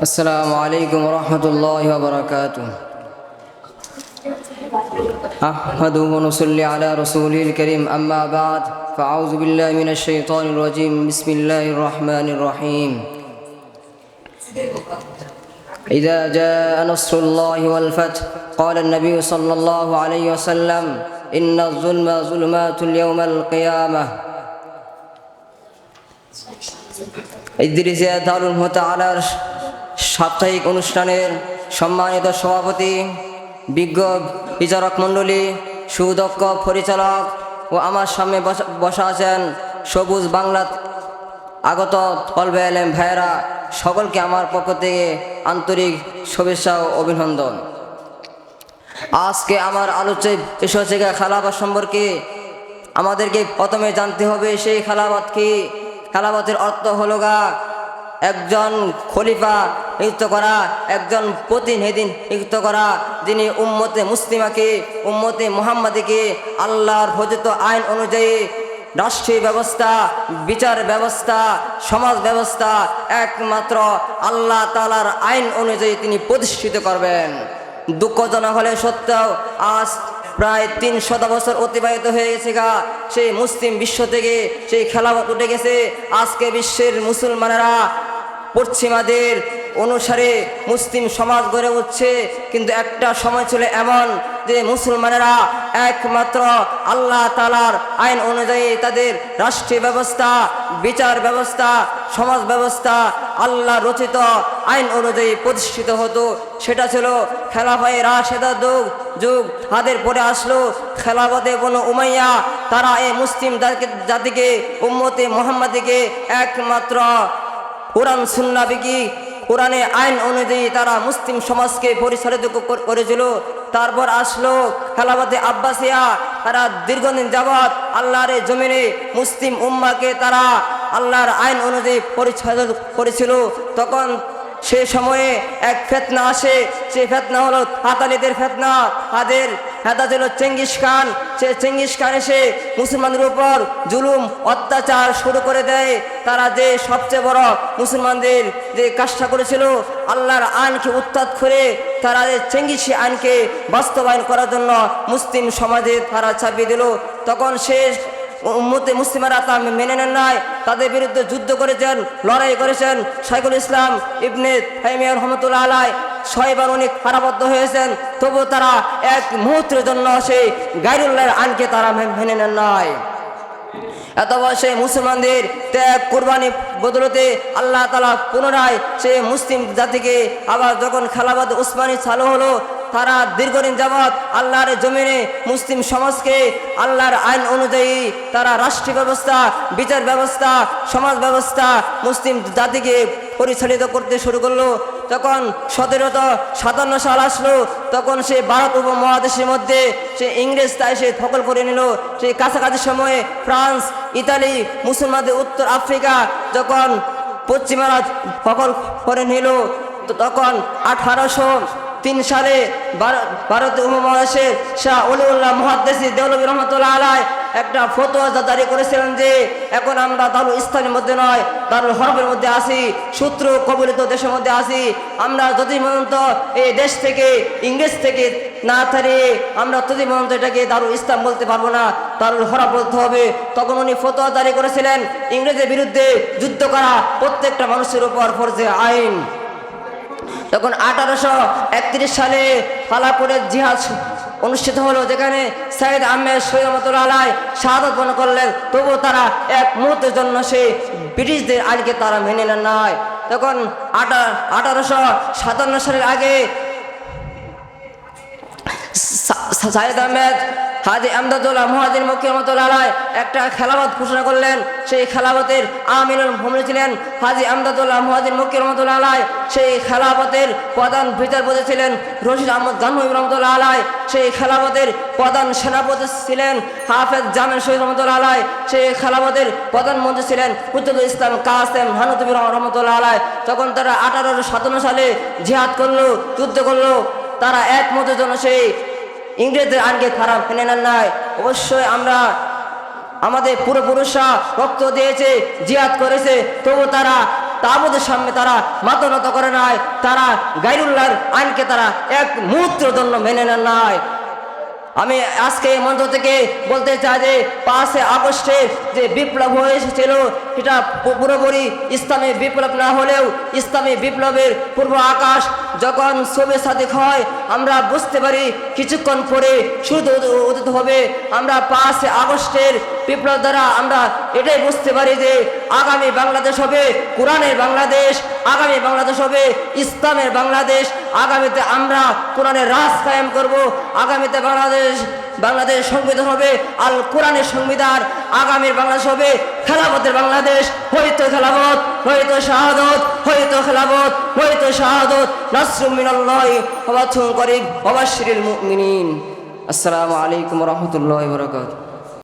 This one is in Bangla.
السلام عليكم ورحمة الله وبركاته. أحمد ونصلي على رسوله الكريم، أما بعد فأعوذ بالله من الشيطان الرجيم. بسم الله الرحمن الرحيم. إذا جاء نصر الله والفتح قال النبي صلى الله عليه وسلم إن الظلم ظلمات اليوم القيامة. ইদ্রিসিয়া দারুল মুতাআলার সাপ্তাহিক অনুষ্ঠানের সম্মানিত সভাপতি, বিজ্ঞ বিচারক মণ্ডলী, সুদক্ষ পরিচালক ও আমার সামনে বসা আছেন সবুজ বাংলা আগত তলবে এলেম ভাইয়েরা, সকলকে আমার পক্ষ থেকে আন্তরিক শুভেচ্ছা ও অভিনন্দন। আজকে আমার আলোচ্য বিষয় হচ্ছে খেলাফত সম্পর্কে। আমাদেরকে প্রথমে জানতে হবে সেই খেলাফত কি। খেলাফতের অর্থ হলো একজন খলিফা নিযুক্ত করা, একজন প্রতিনিধি নিযুক্ত করা, যিনি উম্মতে মুসলিমাকে, উম্মতে মুহাম্মাদীকে আল্লাহর রচিত আইন অনুযায়ী রাষ্ট্রীয় ব্যবস্থা, বিচার ব্যবস্থা, সমাজ ব্যবস্থা একমাত্র আল্লাহ তাআলার আইন অনুযায়ী তিনি প্রতিষ্ঠিত করবেন। দুঃখজনক হলে সত্ত্বেও আজ প্রায় 300 বছর অতিবাহিত হয়ে গেছে সেই মুসলিম বিশ্ব থেকে সেই খেলাফত উঠে গেছে। আজকে বিশ্বের মুসলমানেরা পশ্চিমাদের অনুসারে মুসলিম সমাজ গড়ে উঠছে, কিন্তু একটা সময় ছিল এমন যে মুসলমানেরা একমাত্র আল্লাহ তাআলার আইন অনুযায়ী তাদের রাষ্ট্রীয় ব্যবস্থা, বিচার ব্যবস্থা, সমাজ ব্যবস্থা আল্লাহ রচিত আইন অনুযায়ী প্রতিষ্ঠিত হতো। সেটা ছিল খেলাফায়ে রাশেদা যুগ। তাদের পরে আসলো খেলাফতে বনু উমাইয়া। তারা এই মুসলিম জাতিকে, উম্মতে মুহাম্মাদীকে একমাত্র কোরআন সুন্নাহ বিকি কোরআনে আইন অনুযায়ী তারা মুসলিম সমাজকে পরিচালিত করেছিল। তারপর আসলো খেলাফতে আব্বাসিয়া। তারা দীর্ঘদিন যাবৎ আল্লাহর জমিনে মুসলিম উম্মাকে তারা আল্লাহর আইন অনুযায়ী পরিচালিত করেছিল। তখন সে সময়ে এক ফিতনা আসে। সে ফিতনা হলো তাতালিদের ফিতনা। তাদের নেতা ছিল চেঙ্গিস খান। সে চেঙ্গিস খান এসে মুসলমানদের উপর জুলুম অত্যাচার শুরু করে দেয়। তারা যে সবচেয়ে বড় মুসলমানদের যে কাজটা করেছিল, আল্লাহর আইনকে উৎখাত করে তারা চেঙ্গিসি আইনকে বাস্তবায়ন করার জন্য মুসলিম সমাজে তারা চাপিয়ে দিল। তখন সে উম্মতে মুসলিমারা তা মেনে নেন নাই। তাদের বিরুদ্ধে যুদ্ধ করেছেন, লড়াই করেছেন। শাইখুল ইসলাম ইবনে তাইমিয়া রাহমাতুল্লাহ আলাইহি 6 বার উনি কারাবদ্ধ হয়েছেন, তবু তারা এক মুহূর্তের জন্য সেই গায়রুল্লাহর আইনকে তারা মেনে নেন নাই। এতবার সেই মুসলমানদের ত্যাগ কুরবানি বদলতে আল্লাহ তাআলা পুনরায় সেই মুসলিম জাতিকে আবার যখন খেলাফত উসমানী চালু হলো, তারা দীর্ঘদিন যাবৎ আল্লাহর জমিনে মুসলিম সমাজকে আল্লাহর আইন অনুযায়ী তারা রাষ্ট্রীয় ব্যবস্থা, বিচার ব্যবস্থা, সমাজ ব্যবস্থা মুসলিম জাতিকে পরিচালিত করতে শুরু করলো। তখন 1757 সাল আসলো। তখন সে ভারত উপমহাদেশের মধ্যে সে ইংরেজ তাই সে দখল করে নিল। সেই কাছাকাছি সময়ে ফ্রান্স, ইতালি, মুসলমানদের উত্তর আফ্রিকা যখন পশ্চিমারা দখল করে নিল, তখন 1803 সালে ভারত উপমহাদেশের শাহ ওলিউল্লাহ মুহাদ্দিস দেওলভী রহমাতুল্লাহ আলাইহি একটা ফতোয়া জারি করেছিলেন যে এখন আমরা দারুল ইসলামের মধ্যে নয়, দারুল হরফের মধ্যে আছি, শত্রু কবলিত দেশের মধ্যে আছি। আমরা যদি পর্যন্ত এই দেশ থেকে ইংরেজ থেকে না তাড়িয়ে আমরা ততদিন পর্যন্ত এটাকে দারুল ইসলাম বলতে পারবো না, দারুল হরফ বলতে হবে। তখন উনি ফতোয়া জারি করেছিলেন ইংরেজের বিরুদ্ধে যুদ্ধ করা প্রত্যেকটা মানুষের উপর ফরজে আইন। তখন 1831 সালে ফালাপুরের জিহাদ অনুষ্ঠিত হলো, যেখানে সাইদ আহমেদ শহীদ রহমাতুল্লাহ আলাইহি শাহাদাত বরণ করলেন। তবুও তারা এক মুহূর্তের জন্য সেই ব্রিটিশদের আইনকে তারা মেনে নেন নাই। তখন 1857 সালের আগে সাইদ আহমেদ হাজী আমদাদুল্লাহ মুহাজির মক্কি রহমাতুল্লাহ আলাইহি একটা খেলাফত ঘোষণা করলেন। সেই খেলাফতের আমিরুল মুমিনিন ছিলেন হাজী আমদাদুল্লাহ মুহাজির মক্কি রহমাতুল্লাহ আলাইহি। সেই খেলাফতের প্রধান বিচারপতি ছিলেন রশিদ আহমদ গানবী রহমাতুল্লাহ আলাইহি। সেই খেলাফতের প্রধান সেনাপতি ছিলেন হাফেজ জামিল শহীদ রহমাতুল্লাহ আলাইহি। সেই খেলাফতের প্রধানমন্ত্রী ছিলেন হুজ্জতুল ইসলাম কাসেম হানাফি রহমাতুল্লাহ আলাইহি। তখন তারা 1857 সালে জিহাদ করলো, যুদ্ধ করলো। তারা এক মতের জন্য সেই ইংরেজদের আইনকে তারা মেনে নেন নাই। অবশ্যই আমরা আমাদের পূর্বপুরুষরা রক্ত দিয়েছে, জিহাদ করেছে, তবু তারা তাগুতের সামনে তারা মাথা নত করে নাই, তারা গায়রুল্লাহর আইনকে তারা এক মুহূর্তের জন্য মেনে নেন নাই। আমি আজকে এই মঞ্চ থেকে বলতে চাই যে 5 আগস্টে যে বিপ্লব হয়ে এসেছিল এটা পুরোপুরি ইসলামী বিপ্লব না হলেও ইসলামী বিপ্লবের পূর্ব আকাশ যখন শোবে সাদিক হয় আমরা বুঝতে পারি কিছুক্ষণ পরে শুরু উদিত হবে। আমরা 5 আগস্টের বিপ্লব দ্বারা আমরা এটাই বুঝতে পারি যে আগামী বাংলাদেশ হবে কোরআনের বাংলাদেশ, আগামী বাংলাদেশ হবে ইসলামের বাংলাদেশ, আগামীতে আমরা কোরআনের রাজ কায়েম করব, আগামীতে বাংলাদেশ সংবিধান হবে আল কোরআনের সংবিধান, আগামীর বাংলাদেশ হবে খেলাফতের বাংলাদেশ। হয়তো খেলাফত, হয়তো শাহাদত, হয়তো খেলাফত, হয়তো শাহাদত। নাসরুম মিনাল্লাহি ওয়া ফাতহুন করিব ওয়া বাশশিরিল মুমিনিন। আসসালামু আলাইকুম ওয়া রাহমাতুল্লাহি ওয়া বারাকাতুহু।